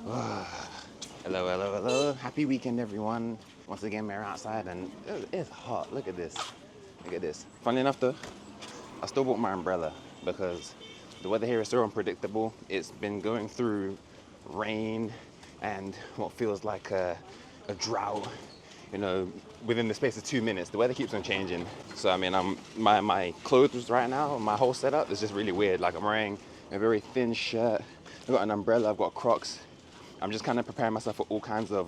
Hello, hello, hello. Happy weekend, everyone. Once again, we're outside and it's hot. Look at this. Look at this. Funny enough, though, I still bought my umbrella because the weather here is so unpredictable. It's been going through rain and what feels like a drought, within the space of 2 minutes. The weather keeps on changing. So, I mean, my clothes right now, my whole setup is just really weird. Like, I'm wearing a very thin shirt. I've got an umbrella, I've got Crocs. I'm just kind of preparing myself for all kinds of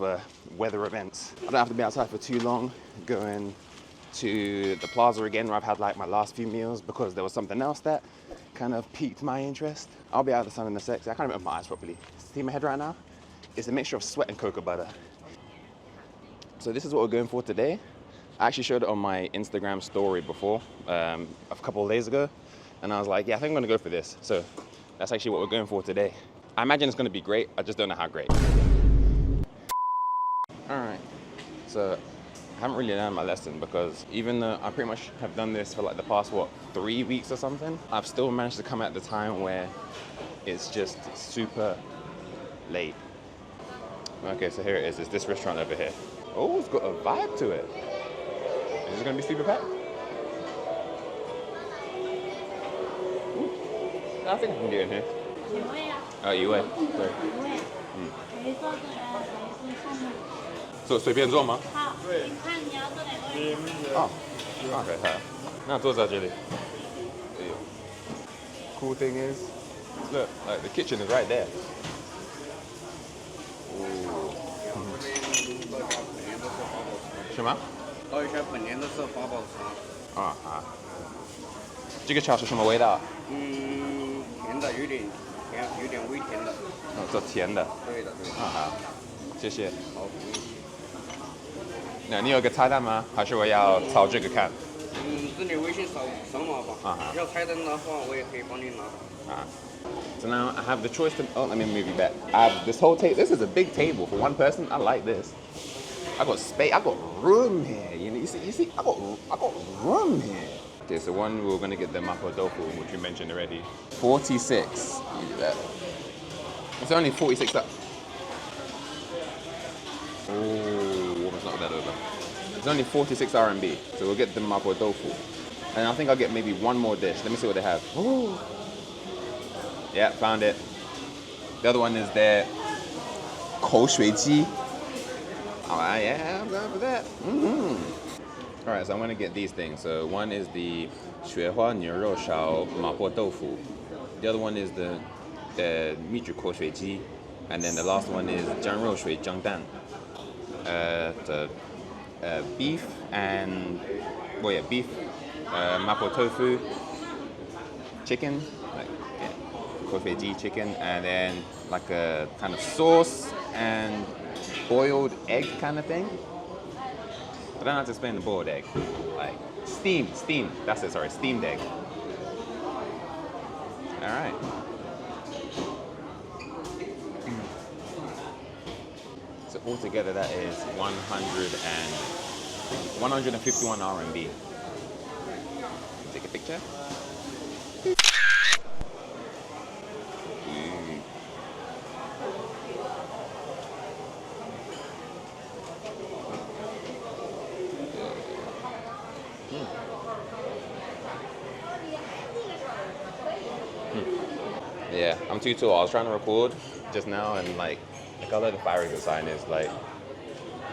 weather events. I don't have to be outside for too long. Going to the plaza again where I've had like my last few meals because there was something else that kind of piqued my interest. I'll be out of the sun in a sec. I can't even open my eyes properly. See my head right now? It's a mixture of sweat and cocoa butter. So this is what we're going for today. I actually showed it on my Instagram story before, a couple of days ago. And I was like, yeah, I think I'm gonna go for this. So that's actually what we're going for today. I imagine it's gonna be great. I just don't know how great. All right, so I haven't really learned my lesson because even though I pretty much have done this for like the past, 3 weeks or something, I've still managed to come at the time where it's just super late. Okay, so here it is. It's this restaurant over here. Oh, it's got a vibe to it. Is it gonna be super packed? I think we can do it in here. Oh, you wait. Sorry. 随便坐吗？好，你看你要坐哪个位置？哦，OK，好，那坐在这里。Cool thing is, look, like the kitchen is right there. Ooh. 什么？倒一下本年的是八宝茶。啊好。这个茶是什么味道？甜的，有点甜，有点微甜的。哦，这甜的。对的，对的。啊好，谢谢。好。那你有个菜单吗？还是我要抄这个看？这里微信扫码吧。啊哈。要菜单的话，我也可以帮你拿。啊。So now I have the choice to. Oh, let me move you back. I have this whole table. This is a big table for one person. I like this. I got space. I got room here. You see. I got room here. Okay, so one we're gonna get the mapo tofu, which you mentioned already. 46. You do that. It's only 46. Oh, almost knocked that over. It's only 46 RMB. So we'll get the mapo tofu, and I think I'll get maybe one more dish. Let me see what they have. Ooh. Yeah, found it. The other one is their 口水鸡. Alright, yeah, I'm going for that. Alright, so I'm gonna get these things. So one is the 雪花牛肉烧麻婆豆腐. The other one is the 秘制口水鸡. And then the last one is 酱肉水蒸蛋. The beef and, beef, mapo tofu, chicken, like, yeah, chicken, and then like a kind of sauce and boiled egg kind of thing. I don't know how to explain the boiled egg. Like steamed, that's it, sorry, steamed egg. All right. So altogether that is 151 RMB. Take a picture. Yeah, I'm too tall. I was trying to record just now and like the color of the fire exit sign is like,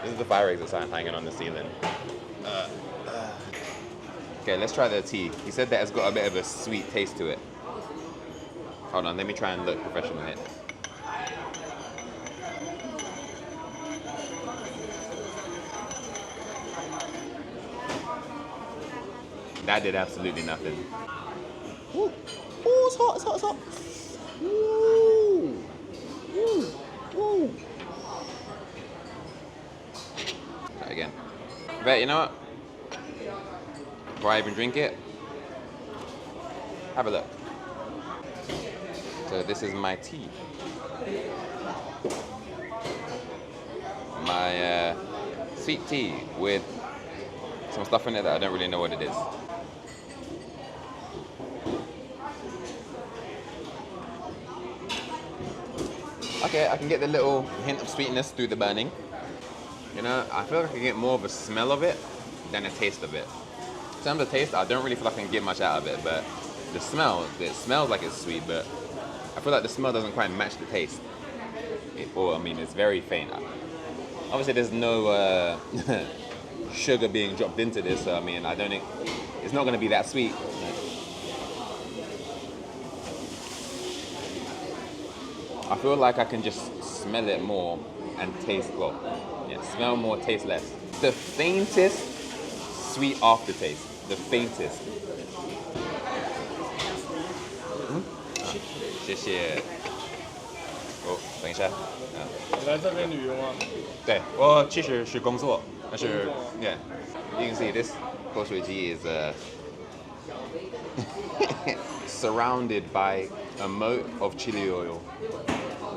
this is the fire exit sign hanging on the ceiling. Okay, let's try the tea. He said that it's got a bit of a sweet taste to it. Hold on, let me try and look professional here. That did absolutely nothing. Ooh, ooh, it's hot, it's hot, it's hot. Ooh. Ooh. Ooh. Try again. But you know what? Before I even drink it, have a look. So this is my tea. My sweet tea with some stuff in it that I don't really know what it is. Okay, I can get the little hint of sweetness through the burning. You know, I feel like I can get more of a smell of it than a taste of it. In terms of taste, I don't really feel like I can get much out of it, but the smell, it smells like it's sweet, but I feel like the smell doesn't quite match the taste. I mean, it's very faint. Obviously, there's no sugar being dropped into this, so I mean, I don't think it's not going to be that sweet. I feel like I can just smell it more and taste, well, yeah, smell more, taste less. The faintest sweet aftertaste. The faintest. 谢谢。哦，等一下。你来这边旅游吗？对，我其实是工作，但是 yeah, you can see this 口水鸡 is surrounded by a moat of chili oil.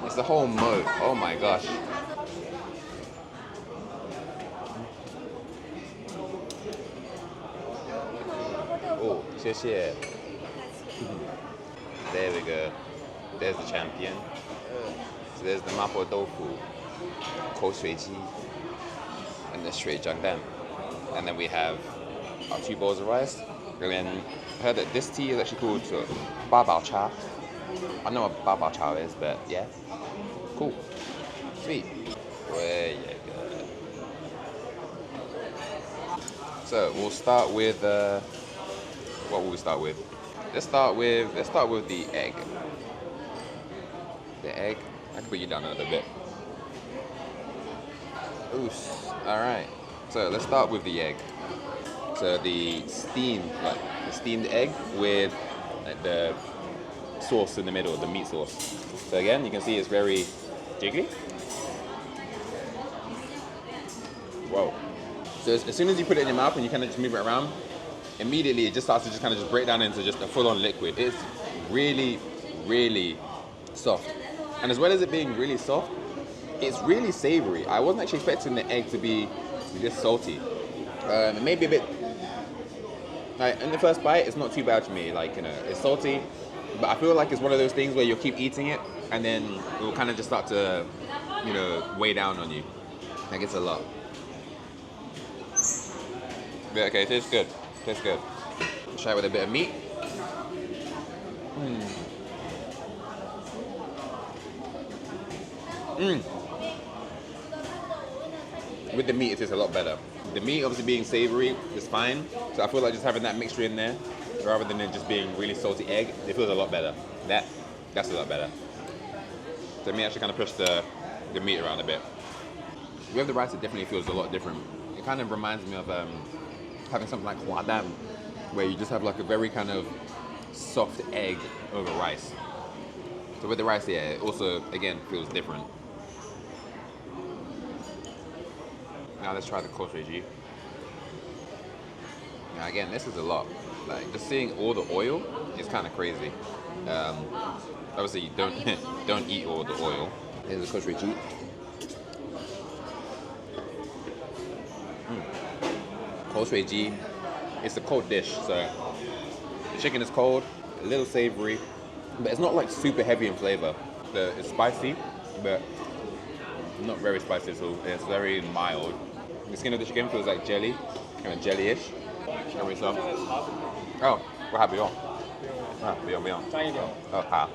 It's the whole moat. Oh my gosh. Oh, 谢谢。There we go. There's the champion. So there's the mapo tofu, 口水鸡, and the 水蒸蛋. And then we have our 2 bowls of rice. And then I heard that this tea is actually called ba bao cha. I don't know what ba bao cha is, but yeah. Cool. Sweet. There you go. So we'll start with what will we start with? Let's start with the egg. The egg. I can put you down a little bit. Oos. Alright. So let's start with the egg. So the steamed egg with the sauce in the middle, the meat sauce. So again, you can see it's very jiggly. Whoa. So as soon as you put it in your mouth and you kind of just move it around, immediately it just starts to just kind of just break down into just a full-on liquid. It's really, really soft. And as well as it being really soft, it's really savory. I wasn't actually expecting the egg to be this salty. It may be a bit, like in the first bite, it's not too bad to me. Like, you know, it's salty, but I feel like it's one of those things where you'll keep eating it and then it will kind of just start to, you know, weigh down on you. Like it's a lot. But okay, it tastes good. Tastes good. Try it with a bit of meat. With the meat, it tastes a lot better. The meat, obviously being savory, is fine. So I feel like just having that mixture in there, rather than it just being really salty egg, it feels a lot better. That's a lot better. So let me actually kind of push the meat around a bit. With the rice, it definitely feels a lot different. It kind of reminds me of having something like huadam, where you just have like a very kind of soft egg over rice. So with the rice, yeah, it also, again, feels different. Now let's try the 口水鸡. Now again, this is a lot. Like just seeing all the oil is kind of crazy. Obviously, you don't don't eat all the oil. Here's the 口水鸡. It's a cold dish, so the chicken is cold, a little savory, but it's not like super heavy in flavor. It's spicy, but not very spicy at all. It's very mild. The skin of the chicken feels like jelly, kind of jelly-ish. Very soft. Oh, 我还不用。啊，不用不用。沾一点。哦，好。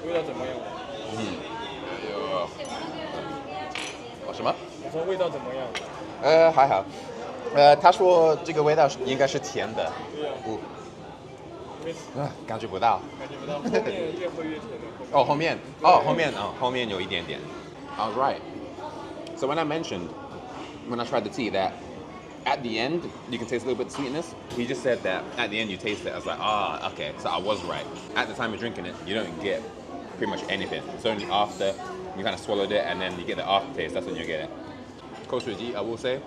味道怎么样？哦，什么？我说味道怎么样？还好。他说这个味道应该是甜的。对呀。感觉不到。感觉不到，后面越喝越甜的。哦，后面有一点点。I was right. So when I mentioned, when I tried the tea, that at the end you can taste a little bit of sweetness, he just said that at the end you taste it. I was like, okay, so I was right. At the time you're drinking it, you don't get pretty much anything. It's only after you kind of swallowed it and then you get the aftertaste, that's when you get it. 口水鸡, I will say,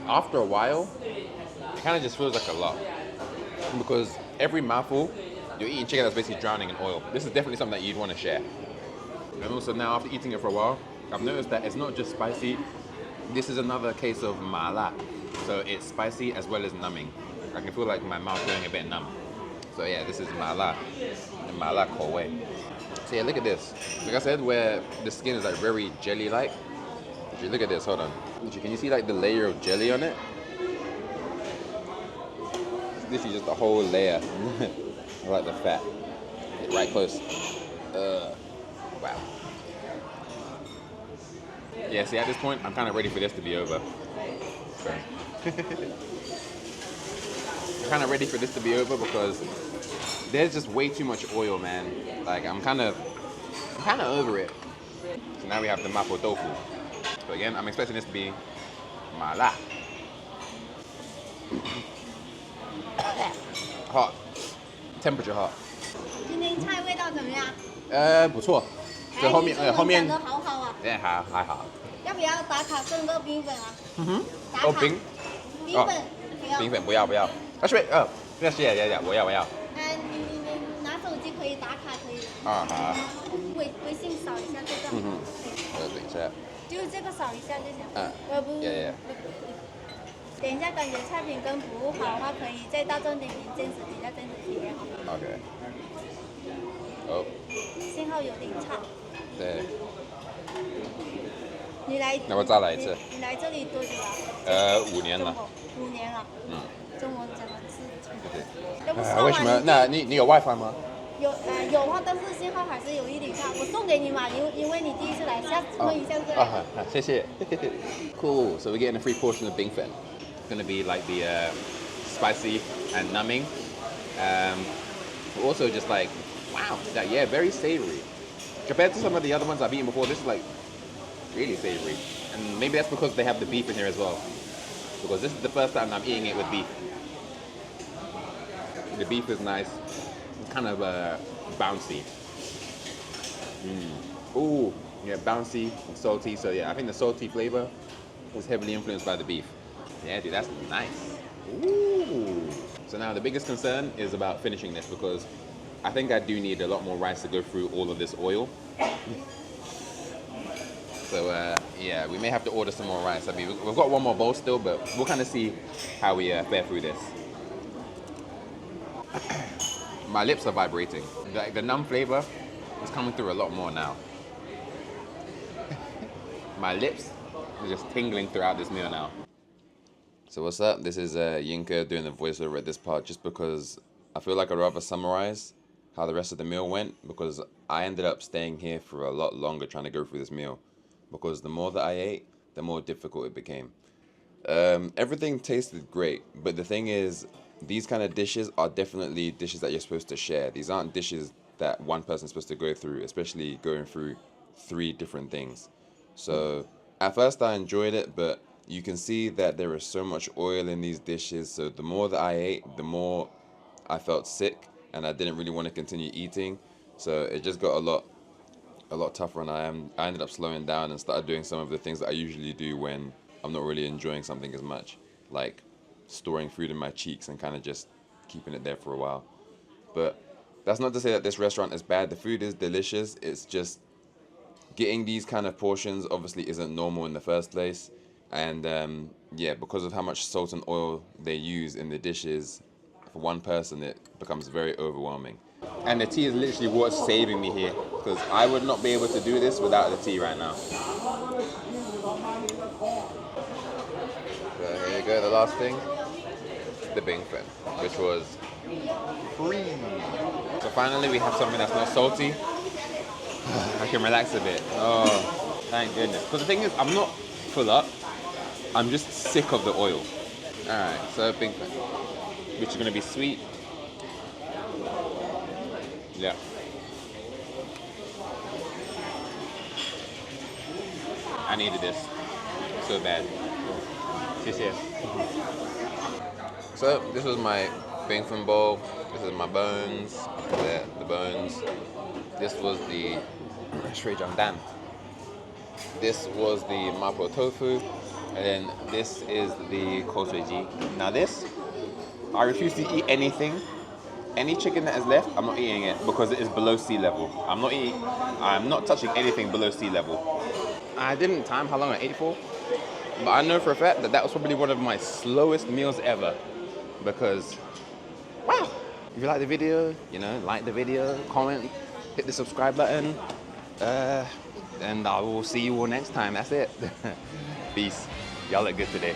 after a while, it kind of just feels like a lot. Because every mouthful, you're eating chicken that's basically drowning in oil. This is definitely something that you'd want to share. And also now, after eating it for a while, I've noticed that it's not just spicy. This is another case of mala. So it's spicy as well as numbing. I can feel like my mouth going a bit numb. So yeah, this is mala. And mala 口味. So yeah, look at this. Like I said, where the skin is like very jelly-like. If you look at this, hold on. Can you see like the layer of jelly on it? It's literally just a whole layer. I like the fat. Get right close. Wow. Yeah, see, at this point, I'm kind of ready for this to be over. So. I'm kind of ready for this to be over because there's just way too much oil, man. Like, I'm kind of over it. So now we have the mapo tofu. So again, I'm expecting this to be mala. Hot. Temperature hot. 今天菜味道怎么样？不错。这后面中文讲得好好啊。还好。要不要打卡送个冰粉啊？打卡。冰粉不要。冰粉不要。啊，是谢谢，我要。你拿手机可以打卡可以。啊好。微信扫一下这个。等一下。就是这个扫一下就行。不。等一下感觉菜品跟服务好的话，可以在大众点评坚持底下真实体验。OK。哦。信号有点差。对。你来。那我再来一次。你来这里多久了？5年了。5年了。中文讲的是。为什么？那你有 WiFi 吗？有啊，但是信号还是有一点差。我送给你嘛，因为你第一次来，下次问一下这个。谢谢。Cool. So we're getting a free portion of bingfen. It's gonna be like the spicy and numbing. Also just like wow, very savory. Compared to some of the other ones I've eaten before, this is like really savory. And maybe that's because they have the beef in here as well. Because this is the first time I'm eating it with beef. The beef is nice. It's kind of bouncy. Ooh, yeah, bouncy and salty. So yeah, I think the salty flavor is heavily influenced by the beef. Yeah, dude, that's nice. Ooh. So now the biggest concern is about finishing this because I think I do need a lot more rice to go through all of this oil. So yeah, we may have to order some more rice. I mean, we've got one more bowl still, but we'll kind of see how we fare through this. My lips are vibrating. Like the numb flavor is coming through a lot more now. My lips are just tingling throughout this meal now. So what's up? This is Yinka doing the voiceover at this part just because I feel like I'd rather summarize how the rest of the meal went because I ended up staying here for a lot longer trying to go through this meal because the more that I ate, the more difficult it became. Everything tasted great, but the thing is, these kind of dishes are definitely dishes that you're supposed to share. These aren't dishes that one person's supposed to go through, especially going through 3 different things. So at first I enjoyed it, but you can see that there is so much oil in these dishes. So the more that I ate, the more I felt sick and I didn't really want to continue eating. So it just got a lot tougher, and I ended up slowing down and started doing some of the things that I usually do when I'm not really enjoying something as much, like storing food in my cheeks and kind of just keeping it there for a while. But that's not to say that this restaurant is bad. The food is delicious. It's just getting these kind of portions obviously isn't normal in the first place. And yeah, because of how much salt and oil they use in the dishes, for one person it becomes very overwhelming. And the tea is literally what's saving me here, because I would not be able to do this without the tea right now. So here you go, the last thing, the bingfen, which was free. So finally we have something that's not salty. I can relax a bit. Oh, thank goodness. Because the thing is, I'm not full up, I'm just sick of the oil. Alright, so bingfen, which is going to be sweet. Yeah. I needed this so bad. So this was my bingfen bowl. This is my bones. There, the bones. This was the shui dan. This was the mapo tofu, and then this is the kosuiji. Now this, I refuse to eat anything. Any chicken that is left, I'm not eating it because it is below sea level. I'm not touching anything below sea level. I didn't time how long I ate for, but I know for a fact that that was probably one of my slowest meals ever because, wow. If you like the video, like the video, comment, hit the subscribe button. And I will see you all next time. That's it. Peace. Y'all look good today.